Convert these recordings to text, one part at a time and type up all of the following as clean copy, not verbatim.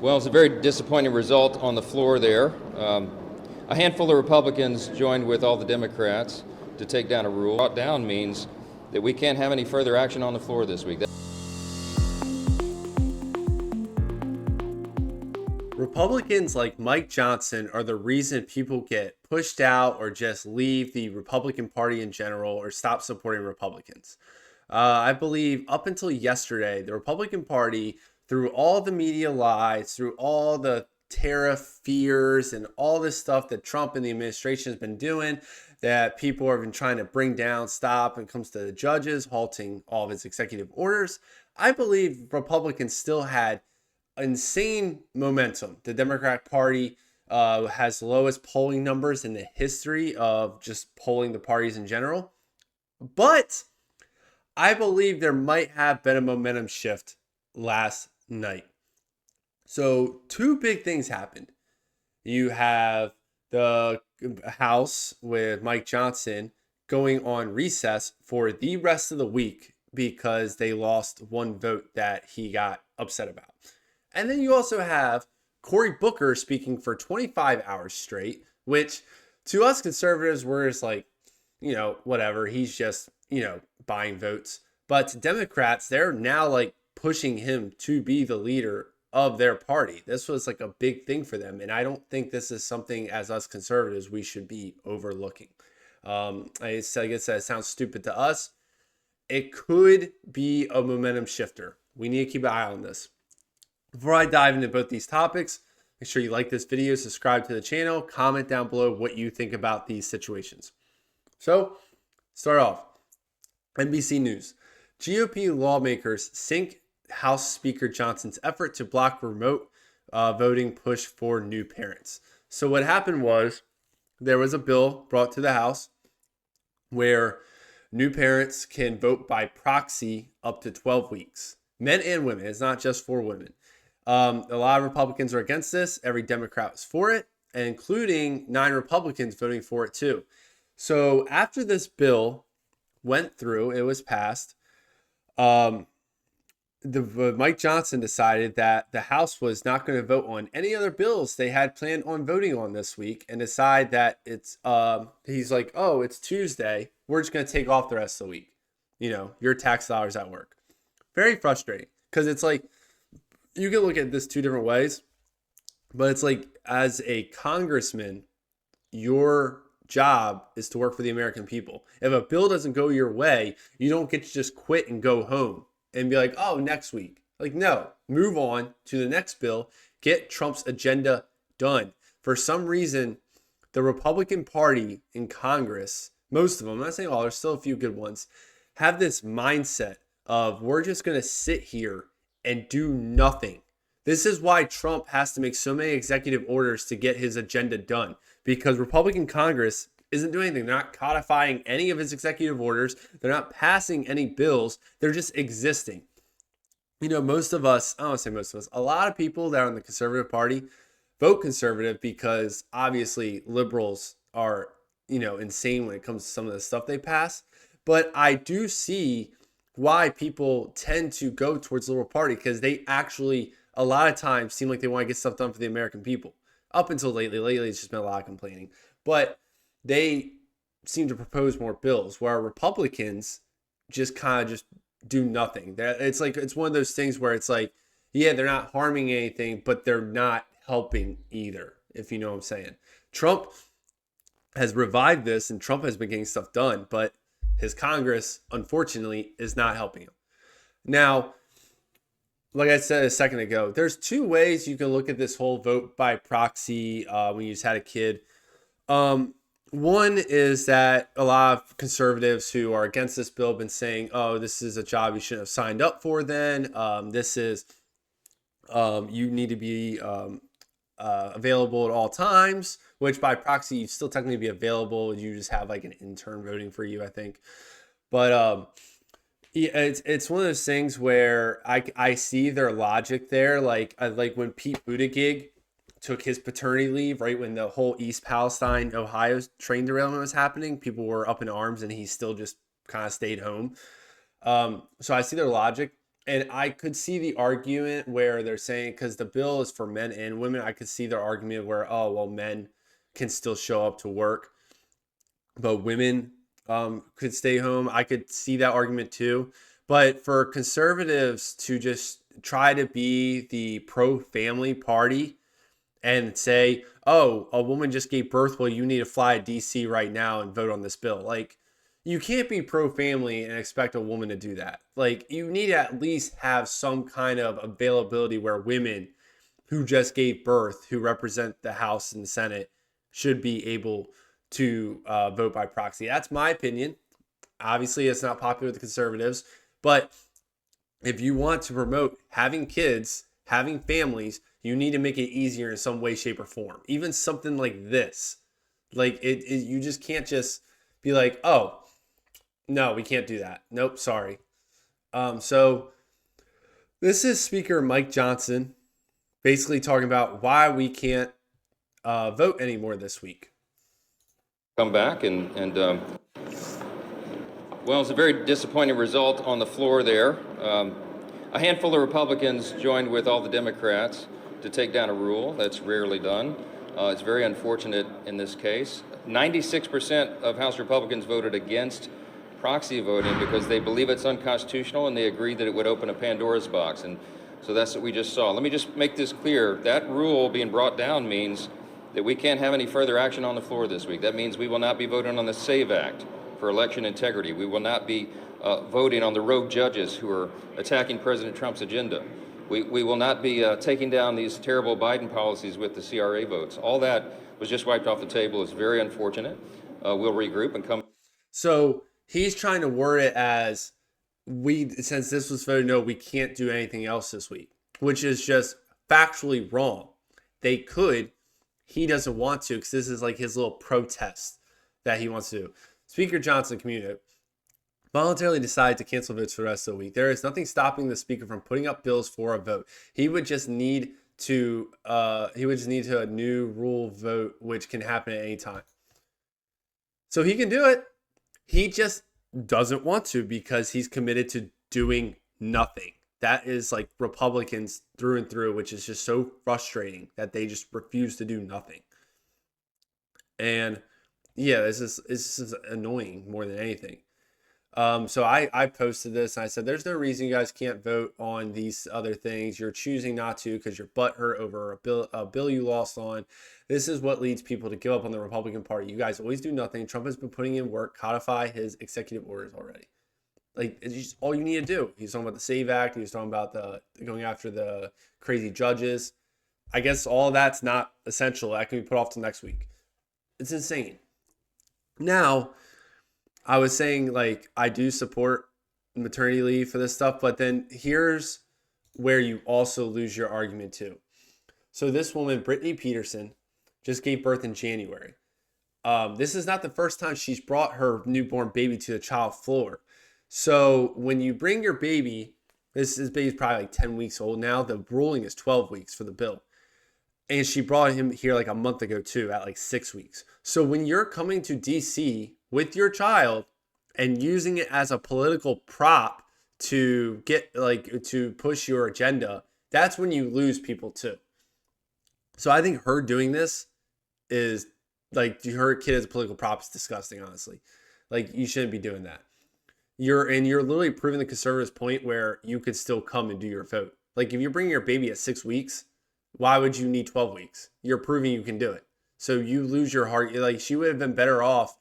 Well, it's a very disappointing result on the floor there. A handful of Republicans joined with all the Democrats to take down a rule. Brought down means that we can't have any further action on the floor this week. Republicans like Mike Johnson are the reason people get pushed out or just leave the Republican Party in general or stop supporting Republicans. I believe up until yesterday, the Republican Party, through all the media lies, through all the tariff fears and all this stuff that Trump and the administration has been doing, that people have been trying to bring down, stop when it comes to the judges, halting all of his executive orders, I believe Republicans still had insane momentum. The Democratic Party has the lowest polling numbers in the history of just polling the parties in general. But I believe there might have been a momentum shift last night. So two big things happened. You have the House with Mike Johnson going on recess for the rest of the week because they lost one vote that he got upset about. And then you also have Cory Booker speaking for 25 hours straight, which to us conservatives, we're just like, whatever. He's just, buying votes. But to Democrats, they're now like pushing him to be the leader of their party. This was like a big thing for them. And I don't think this is something as us conservatives we should be overlooking. I guess that sounds stupid to us. It could be a momentum shifter. We need to keep an eye on this. Before I dive into both these topics, make sure you like this video, subscribe to the channel, comment down below what you think about these situations. So, start off. NBC News. GOP lawmakers sink House Speaker Johnson's effort to block remote voting push for new parents. So what happened was there was a bill brought to the House where new parents can vote by proxy up to 12 weeks. Men and women. It's not just for women. A lot of Republicans are against this. Every Democrat was for it, including 9 Republicans voting for it too. So after this bill went through, it was passed, Mike Johnson decided that the House was not going to vote on any other bills they had planned on voting on this week and decide that he's like, oh, it's Tuesday. We're just going to take off the rest of the week. Your tax dollars at work. Very frustrating because it's like, you can look at this two different ways, but it's like as a congressman, your job is to work for the American people. If a bill doesn't go your way, you don't get to just quit and go home and be like, oh, next week. Like, no, move on to the next bill, get Trump's agenda done. For some reason, the Republican Party in Congress, most of them, I'm not saying all, there's still a few good ones, have this mindset of we're just going to sit here and do nothing. This is why Trump has to make so many executive orders to get his agenda done, because Republican Congress isn't doing anything. They're not codifying any of his executive orders. They're not passing any bills. They're just existing. Most of us, I don't want to say most of us, a lot of people that are in the conservative party vote conservative because obviously liberals are, insane when it comes to some of the stuff they pass. But I do see why people tend to go towards the liberal party, because they actually a lot of times seem like they want to get stuff done for the American people. Up until lately it's just been a lot of complaining, but they seem to propose more bills, where Republicans just kind of just do nothing. It's like, it's one of those things where it's like, yeah, they're not harming anything, but they're not helping either, if you know what I'm saying. Trump has revived this and Trump has been getting stuff done, but his Congress, unfortunately, is not helping him. Now, like I said a second ago, there's two ways you can look at this whole vote by proxy when you just had a kid. One is that a lot of conservatives who are against this bill have been saying, oh, this is a job you shouldn't have signed up for then. This is, you need to be available at all times, which by proxy, you'd still technically be available. You just have like an intern voting for you, I think. But yeah, it's one of those things where I see their logic there. Like when Pete Buttigieg took his paternity leave, right when the whole East Palestine, Ohio train derailment was happening, people were up in arms and he still just kind of stayed home. So I see their logic. And I could see the argument where they're saying, because the bill is for men and women, I could see their argument where, oh, well, men can still show up to work, but women could stay home. I could see that argument too. But for conservatives to just try to be the pro-family party and say, oh, a woman just gave birth, well, you need to fly to DC right now and vote on this bill. Like, you can't be pro-family and expect a woman to do that. Like, you need to at least have some kind of availability where women who just gave birth, who represent the House and the Senate, should be able to vote by proxy. That's my opinion. Obviously, it's not popular with the conservatives, but if you want to promote having kids, having families, you need to make it easier in some way, shape, or form. Even something like this. Like, you just can't just be like, oh, no, we can't do that. Nope, sorry. So this is Speaker Mike Johnson basically talking about why we can't vote anymore this week. Come back well, it's a very disappointing result on the floor there. A handful of Republicans joined with all the Democrats to take down a rule. That's rarely done. It's very unfortunate in this case. 96% of House Republicans voted against proxy voting because they believe it's unconstitutional and they agree that it would open a Pandora's box. And so that's what we just saw. Let me just make this clear. That rule being brought down means that we can't have any further action on the floor this week. That means we will not be voting on the SAVE Act for election integrity. We will not be voting on the rogue judges who are attacking President Trump's agenda. We will not be taking down these terrible Biden policies with the CRA votes. All that was just wiped off the table. It's very unfortunate. We'll regroup and come. So he's trying to word it as, since this was voted no, we can't do anything else this week, which is just factually wrong. They could. He doesn't want to because this is like his little protest that he wants to do. Speaker Johnson communicated voluntarily decided to cancel votes for the rest of the week. There is nothing stopping the speaker from putting up bills for a vote. He would just need to a new rule vote, which can happen at any time. So he can do it. He just doesn't want to because he's committed to doing nothing. That is like Republicans through and through, which is just so frustrating that they just refuse to do nothing. And yeah, this is annoying more than anything. So I posted this and I said, there's no reason you guys can't vote on these other things. You're choosing not to because you're butthurt over a bill you lost on. This is what leads people to give up on the Republican Party. You guys always do nothing. Trump has been putting in work, codify his executive orders already. Like, it's just all you need to do. He's talking about the SAVE Act. He was talking about the going after the crazy judges. I guess all of that's not essential. That can be put off till next week. It's insane. Now, I was saying, like, I do support maternity leave for this stuff, but then here's where you also lose your argument too. So this woman, Brittany Peterson, just gave birth in January. This is not the first time she's brought her newborn baby to the child floor. So when you bring your baby, this baby's probably like 10 weeks old now. The ruling is 12 weeks for the bill. And she brought him here like a month ago too, at like 6 weeks. So when you're coming to DC with your child and using it as a political prop to get to push your agenda, that's when you lose people too. So I think her doing this is like, her kid as a political prop is disgusting, honestly. Like, you shouldn't be doing that. You're literally proving the conservatives' point where you could still come and do your vote. Like, if you're bringing your baby at 6 weeks, why would you need 12 weeks? You're proving you can do it. So you lose your heart. Like, she would have been better off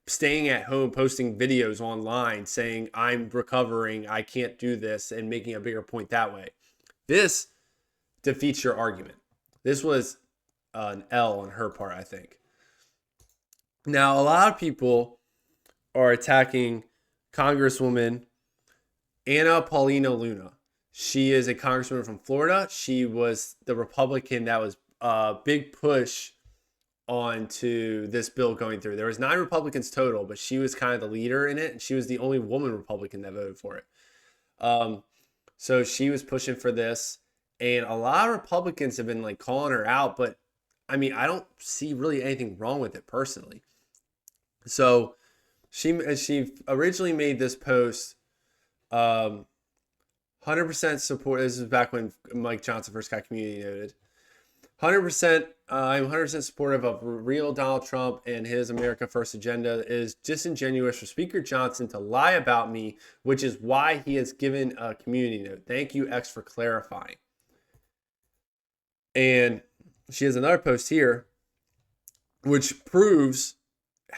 staying at home, posting videos online saying, I'm recovering, I can't do this, and making a bigger point that way. This defeats your argument. This was an L on her part, I think. Now, a lot of people are attacking Congresswoman Paulina Luna. She is a congresswoman from Florida. She was the Republican that was a big push onto this bill going through. There was 9 Republicans total, but she was kind of the leader in it, and she was the only woman Republican that voted for it. So she was pushing for this, and a lot of Republicans have been like calling her out, but I mean, I don't see really anything wrong with it personally. So she originally made this post 100% support. This is back when Mike Johnson first got community noted. 100%. I'm 100% supportive of real Donald Trump and his America First agenda. It is disingenuous for Speaker Johnson to lie about me, which is why he has given a community note. Thank you, X, for clarifying. And she has another post here, which proves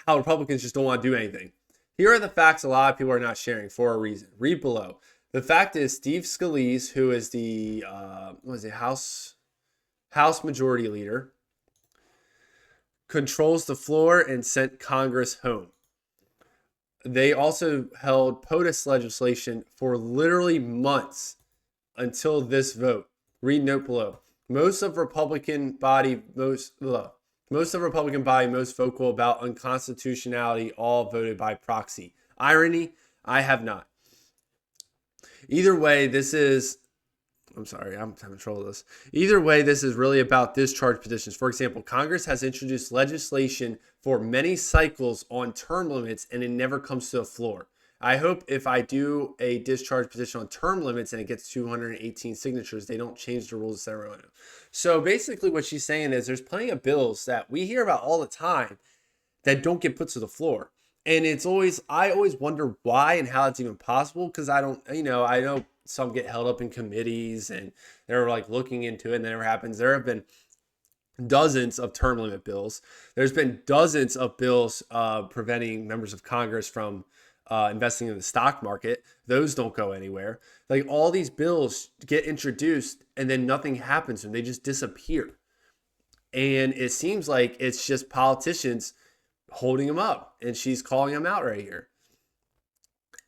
how Republicans just don't want to do anything. Here are the facts a lot of people are not sharing for a reason. Read below. The fact is, Steve Scalise, who is the House Majority Leader, controls the floor and sent Congress home. They also held POTUS legislation for literally months until this vote. Read note below. Most of Republican body most vocal about unconstitutionality all voted by proxy. Irony, I have not. Either way, this is I'm having trouble with this. Either way, this is really about discharge petitions. For example, Congress has introduced legislation for many cycles on term limits, and it never comes to the floor. I hope if I do a discharge petition on term limits and it gets 218 signatures, they don't change the rules of ceremony. So basically what she's saying is there's plenty of bills that we hear about all the time that don't get put to the floor. And I always wonder why and how it's even possible, because I know some get held up in committees and they're like looking into it and it never happens. There have been dozens of term limit bills. There's been dozens of bills preventing members of Congress from investing in the stock market. Those don't go anywhere. Like, all these bills get introduced and then nothing happens and they just disappear. And it seems like it's just politicians holding them up, and she's calling them out right here.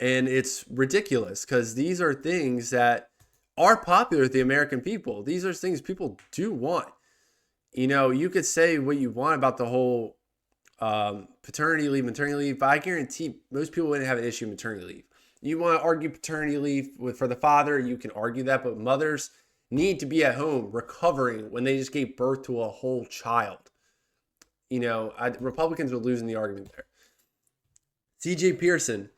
And it's ridiculous because these are things that are popular with the American people. These are things people do want. You could say what you want about the whole paternity leave, maternity leave, but I guarantee most people wouldn't have an issue with maternity leave. You want to argue paternity leave for the father, you can argue that, but mothers need to be at home recovering when they just gave birth to a whole child. Republicans are losing the argument there. C.J. Pearson,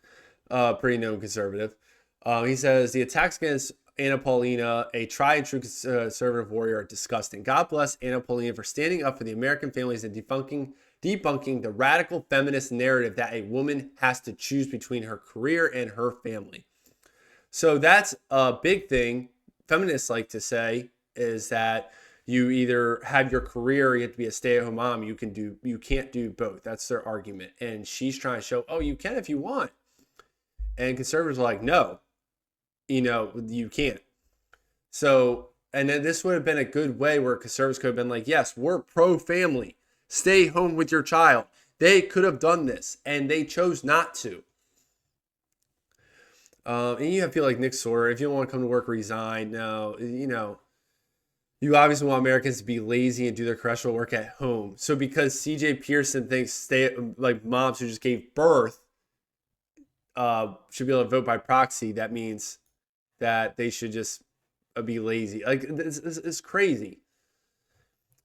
pretty known conservative, he says the attacks against Anna Paulina, a tried and true conservative warrior, are disgusting. God bless Anna Paulina for standing up for the American families and debunking the radical feminist narrative that a woman has to choose between her career and her family. So that's a big thing feminists like to say, is that you either have your career or you have to be a stay-at-home mom. You can't do both. That's their argument. And she's trying to show, you can if you want. And conservatives are like, no, you can't. So, and then this would have been a good way where conservatives could have been like, yes, we're pro-family. Stay home with your child. They could have done this, and they chose not to. And you have people like Nick Sawyer, if you don't want to come to work, resign. No, you obviously want Americans to be lazy and do their correctional work at home. So because C.J. Pearson thinks moms who just gave birth should be able to vote by proxy, that means that they should just be lazy. Like, it's crazy.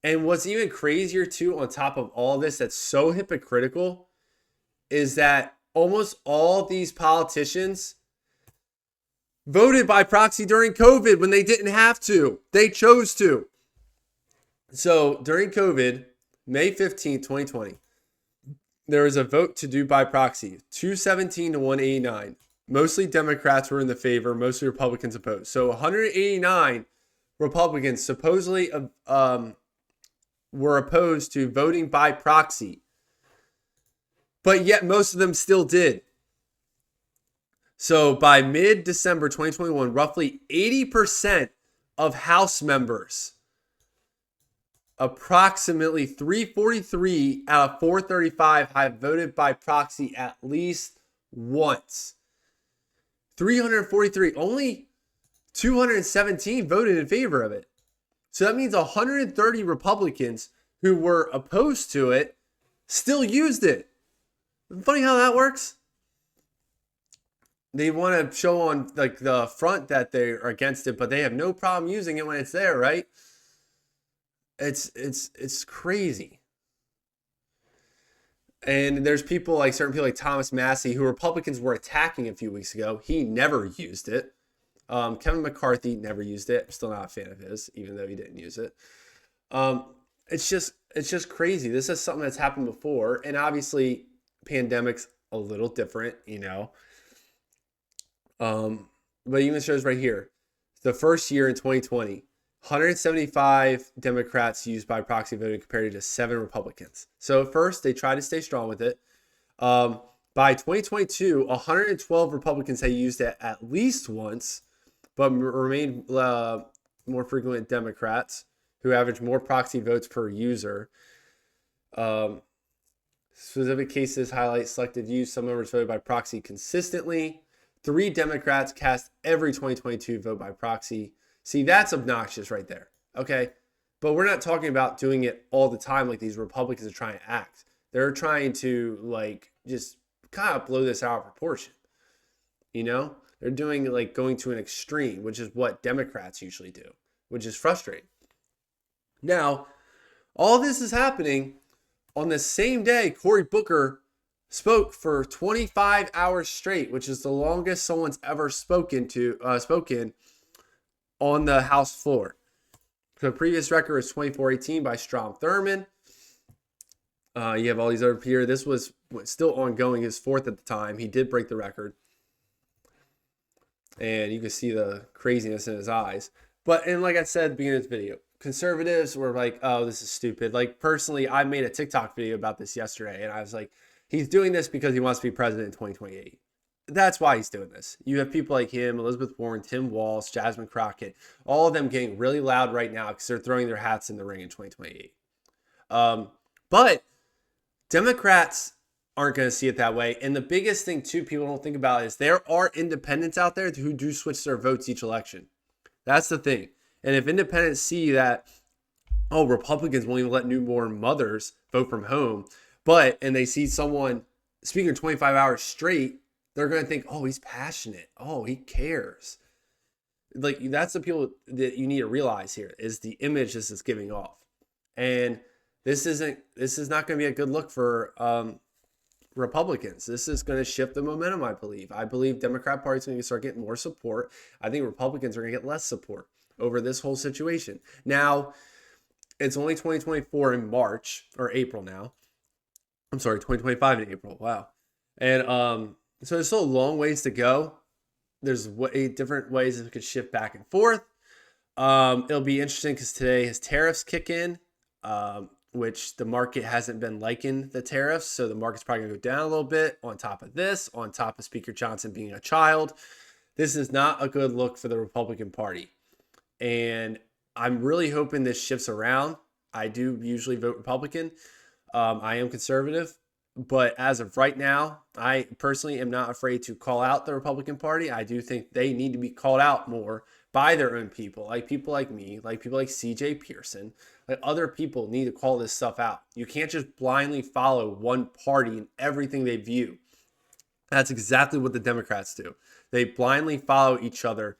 And what's even crazier too, on top of all this, that's so hypocritical, is that almost all these politicians voted by proxy during COVID when they didn't have to. They chose to. So during COVID, May 15th, 2020, there was a vote to do by proxy, 217 to 189. Mostly Democrats were in the favor, mostly Republicans opposed. So 189 Republicans supposedly were opposed to voting by proxy, but yet most of them still did. So by mid-December 2021, roughly 80% of House members, approximately 343 out of 435, have voted by proxy at least once. 343, only 217 voted in favor of it. So that means 130 Republicans who were opposed to it still used it. Funny how that works. They want to show on like the front that they're against it, but they have no problem using it when it's there, right? It's crazy. And there's certain people like Thomas Massey, who Republicans were attacking a few weeks ago. He never used it. Kevin McCarthy never used it. I'm still not a fan of his, even though he didn't use it. It's just crazy. This is something that's happened before, and obviously, pandemic's a little different, you know. But even shows right here, the first year in 2020, 175 Democrats used by proxy voting compared to 7 Republicans. So at first, they tried to stay strong with it. By 2022, 112 Republicans had used it at least once, but remained more frequent Democrats, who averaged more proxy votes per user. Specific cases highlight selective use. Some members voted by proxy consistently. 3 Democrats cast every 2022 vote by proxy. See, that's obnoxious right there. Okay. But we're not talking about doing it all the time like these Republicans are trying to act. They're trying to like just kind of blow this out of proportion. You know, they're doing like going to an extreme, which is what Democrats usually do, which is frustrating. Now, all this is happening on the same day Cory Booker spoke for 25 hours straight, which is the longest someone's ever spoken on the House floor. So the previous record was 24-18 by Strom Thurmond. You have all these other here. This was still ongoing. His 4th at the time. He did break the record. And you can see the craziness in his eyes. And like I said at the beginning of this video, conservatives were like, oh, this is stupid. Like, personally, I made a TikTok video about this yesterday. And I was like, he's doing this because he wants to be president in 2028. That's why he's doing this. You have people like him, Elizabeth Warren, Tim Walz, Jasmine Crockett, all of them getting really loud right now because they're throwing their hats in the ring in 2028. But Democrats aren't going to see it that way. And the biggest thing, too, people don't think about is there are independents out there who do switch their votes each election. That's the thing. And if independents see that, oh, Republicans won't even let newborn mothers vote from home, and they see someone speaking 25 hours straight, they're going to think, oh, he's passionate. Oh, he cares. Like, that's the people that you need to realize here is the image this is giving off. And this is not going to be a good look for Republicans. This is going to shift the momentum, I believe. I believe Democrat Party is going to start getting more support. I think Republicans are going to get less support over this whole situation. Now, it's only 2024 in March or April now. I'm sorry, 2025 in April. Wow. And so there's still a long ways to go. There's different ways it could shift back and forth. It'll be interesting because today his tariffs kick in, which the market hasn't been liking the tariffs. So the market's probably going to go down a little bit on top of this, on top of Speaker Johnson being a child. This is not a good look for the Republican Party. And I'm really hoping this shifts around. I do usually vote Republican. I am conservative. But as of right now, I personally am not afraid to call out the Republican Party. I do think they need to be called out more by their own people like me, like people like CJ Pearson. Like other people need to call this stuff out. You can't just blindly follow one party in everything they view. That's exactly what the Democrats do. They blindly follow each other,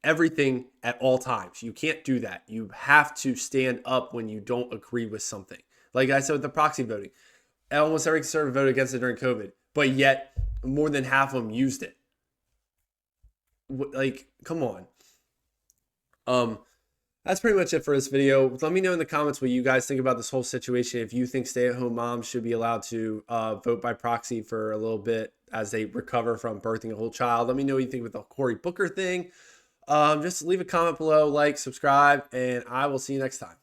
everything at all times. You can't do that. You have to stand up when you don't agree with something. Like I said with the proxy voting. Almost every conservative voted against it during COVID, but yet more than half of them used it. Like, come on. That's pretty much it for this video. Let me know in the comments what you guys think about this whole situation. If you think stay-at-home moms should be allowed to vote by proxy for a little bit as they recover from birthing a whole child. Let me know what you think about the Cory Booker thing. Just leave a comment below, like, subscribe, and I will see you next time.